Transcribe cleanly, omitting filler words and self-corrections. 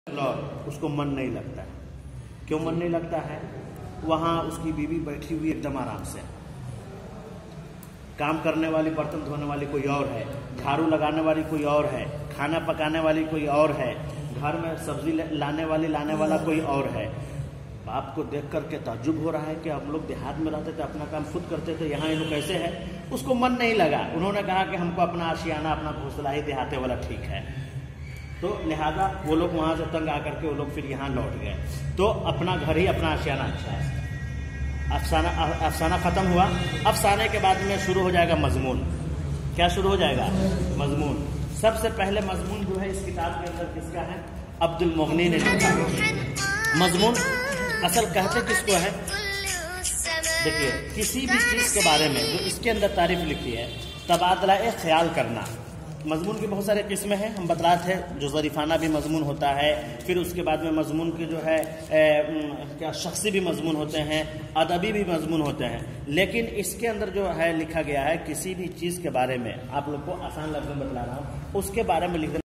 उसको मन नहीं लगता है। क्यों मन नहीं लगता है? वहाँ उसकी बीवी बैठी हुई एकदम आराम से, काम करने वाली, बर्तन धोने वाली कोई और है, झाड़ू लगाने वाली कोई और है, खाना पकाने वाली कोई और है, घर में सब्जी लाने वाला कोई और है। बाप को देख करके ताज्जुब हो रहा है कि हम लोग देहात में रहते थे, अपना काम खुद करते थे, यहाँ ये लोग कैसे है। उसको मन नहीं लगा। उन्होंने कहा कि हमको अपना आशियाना, अपना घोंसला ही देहाते वाला ठीक है। तो लिहाजा वो लोग वहाँ से तंग आकर के वो लोग फिर यहाँ लौट गए। तो अपना घर ही अपना आशियाना अच्छा है। अफसाना खत्म हुआ। अफसाने के बाद में शुरू हो जाएगा मजमून। क्या शुरू हो जाएगा? मजमून। सबसे पहले मजमून जो है इस किताब के अंदर किसका है? अब्दुल मुगनी ने लिखा। मजमून असल कहते किसको है? देखिए, किसी भी चीज के बारे में जो इसके अंदर तारीफ लिखी है, तबादला ख्याल करना। मजमून की बहुत सारे किस्में हैं, हम बता रहे थे। जो ज़रीफ़ाना भी मजमून होता है, फिर उसके बाद में मजमून के जो है क्या शख्सी भी मजमून होते हैं, अदबी भी मजमून होते हैं। लेकिन इसके अंदर जो है लिखा गया है, किसी भी चीज़ के बारे में, आप लोग को आसान लफ्ज़ में बतला रहा हूँ, उसके बारे में लिख